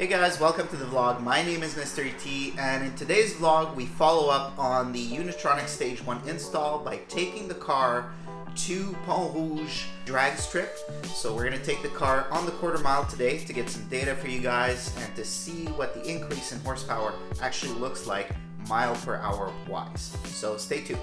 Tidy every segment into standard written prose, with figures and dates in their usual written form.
Hey guys, welcome to the vlog. My name is MisterET, and in today's vlog we follow up on the Unitronic Stage 1 install by taking the car to Pont Rouge drag strip. So we're going to take the car on the quarter mile today to get some data for you guys and to see what the increase in horsepower actually looks like mile per hour wise. So stay tuned.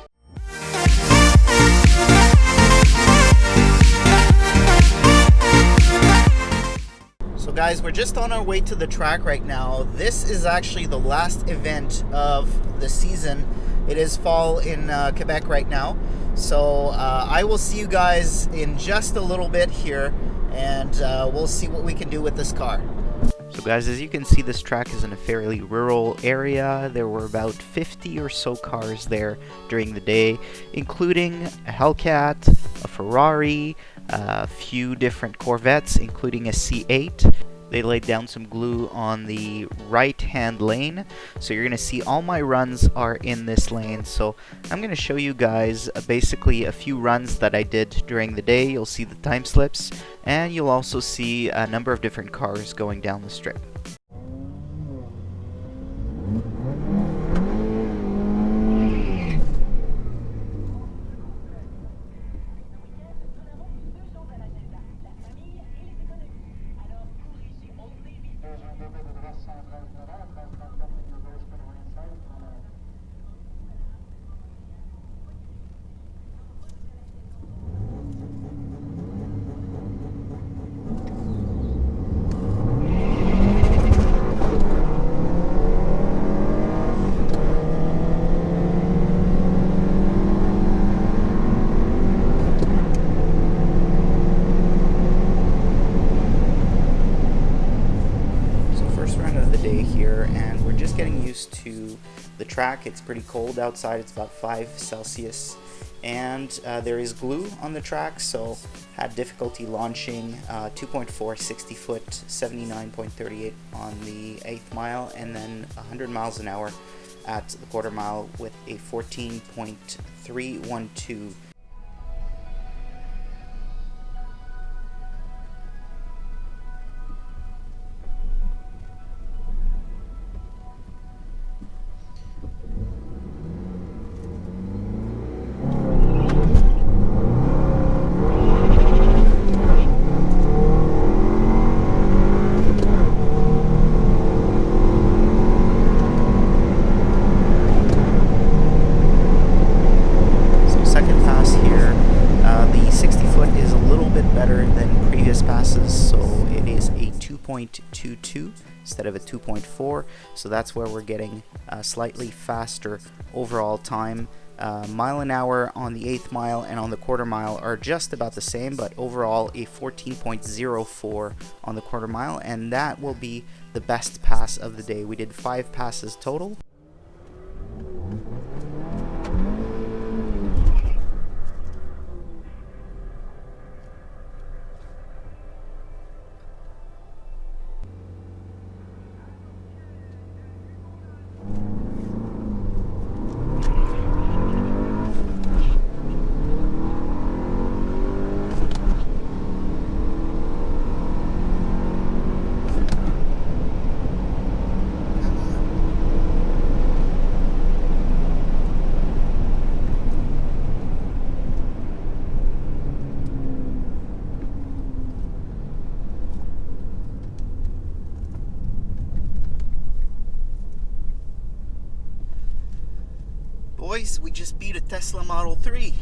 So guys, we're just on our way to the track right now. This is actually the last event of the season. It is fall in Quebec right now. So I will see you guys in just a little bit here, and we'll see what we can do with this car. So guys, as you can see, this track is in a fairly rural area. There were about 50 or so cars there during the day, including a Hellcat, a Ferrari, a few different Corvettes, including a C8. They laid down some glue on the right-hand lane, so you're going to see all my runs are in this lane. So I'm going to show you guys basically a few runs that I did during the day. You'll see the time slips, and you'll also see a number of different cars going down the strip. Here, and we're just getting used to the track. It's pretty cold outside. It's about 5 Celsius, and there is glue on the track, so had difficulty launching 2.4 60 foot 79.38 on the 8th mile, and then 100 miles an hour at the quarter mile with a 14.312. Better than previous passes, so it is a 2.22 instead of a 2.4, so that's where we're getting a slightly faster overall time. Mile an hour on the 8th mile and on the quarter mile are just about the same, but overall a 14.04 on the quarter mile, and that will be the best pass of the day. We did 5 passes total. Boys, we just beat a Tesla Model 3.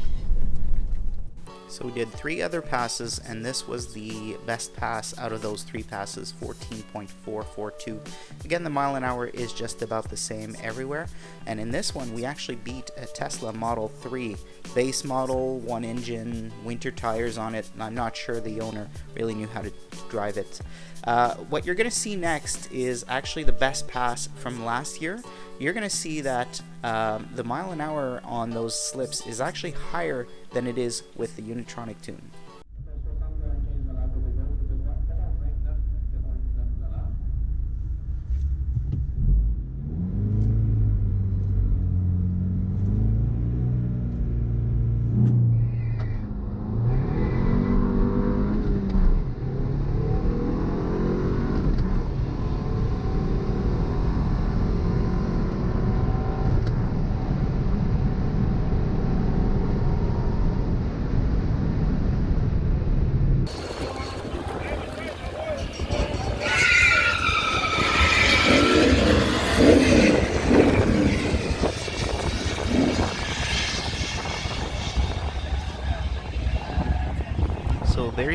So we did 3 other passes, and this was the best pass out of those 3 passes, 14.442. Again, the mile an hour is just about the same everywhere, and in this one we actually beat a Tesla Model 3 base model, 1 engine, winter tires on it. I'm not sure the owner really knew how to drive it. What you're going to see next is actually the best pass from last year. You're going to see that the mile an hour on those slips is actually higher than it is with the Unitronic tune.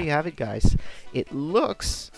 you have it, guys. It looks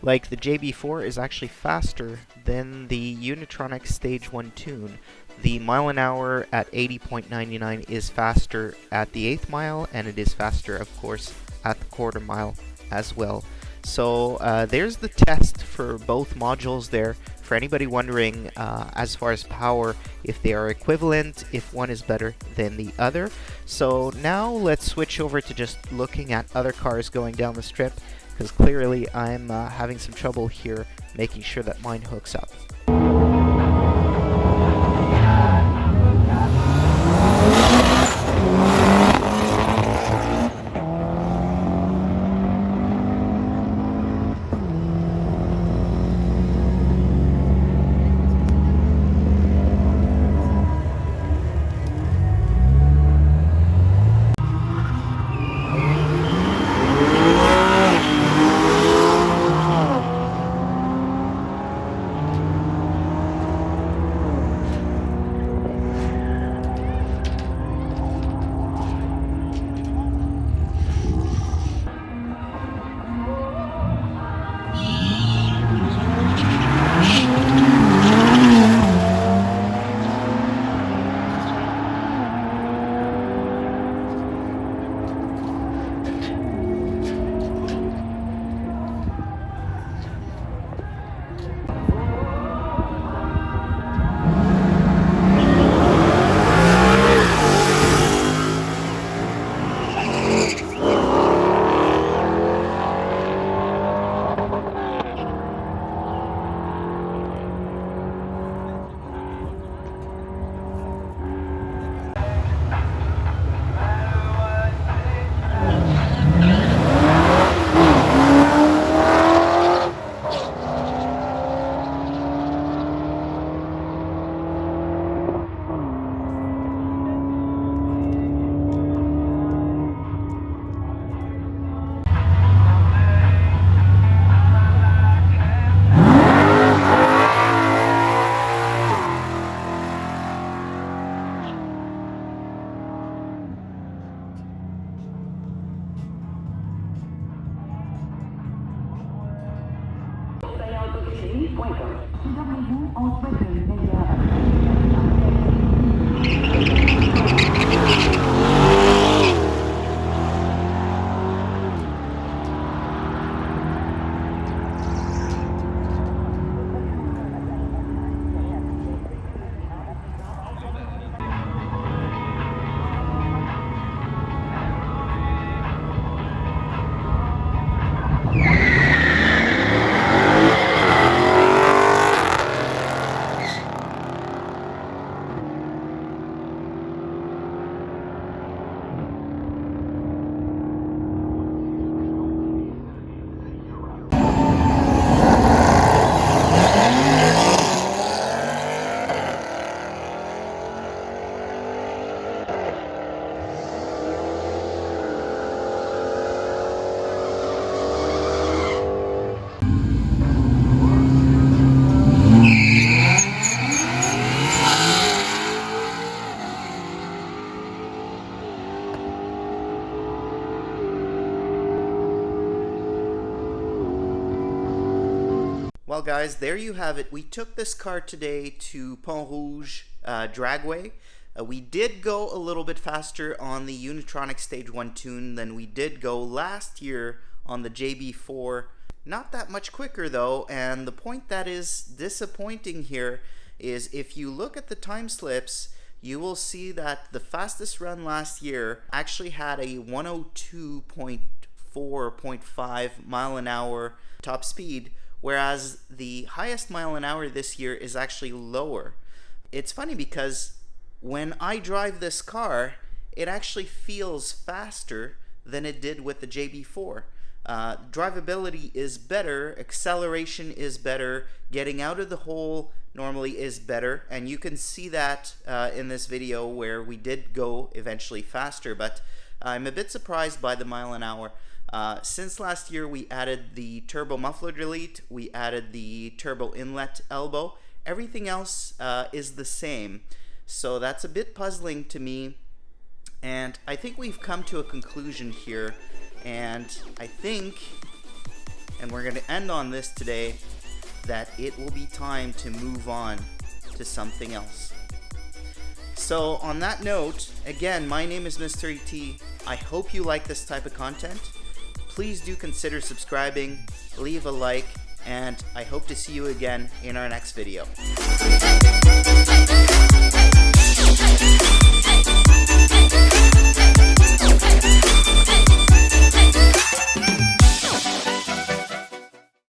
like the JB4 is actually faster than the Unitronic Stage 1 tune. The mile an hour at 80.99 is faster at the 8th mile, and it is faster, of course, at the quarter mile as well. So there's the test for both modules there. For anybody wondering, as far as power, if they are equivalent, if one is better than the other. So now let's switch over to just looking at other cars going down the strip, because clearly I'm having some trouble here making sure that mine hooks up. Well, guys, there you have it. We took this car today to Pont Rouge Dragway. We did go a little bit faster on the Unitronic Stage 1 tune than we did go last year on the JB4. Not that much quicker though, and the point that is disappointing here is if you look at the time slips, you will see that the fastest run last year actually had a 102.4.5 mile an hour top speed, whereas the highest mile an hour this year is actually lower. It's funny because when I drive this car, it actually feels faster than it did with the JB4. Drivability is better, acceleration is better, getting out of the hole normally is better, and you can see that in this video where we did go eventually faster, but I'm a bit surprised by the mile an hour. Since last year, we added the turbo muffler delete, we added the turbo inlet elbow. Everything else is the same, so that's a bit puzzling to me, and I think we've come to a conclusion here, And I think, and we're going to end on this today, that it will be time to move on to something else. So on that note, again, my name is MisterET. I hope you like this type of content. Please do consider subscribing, leave a like, and I hope to see you again in our next video.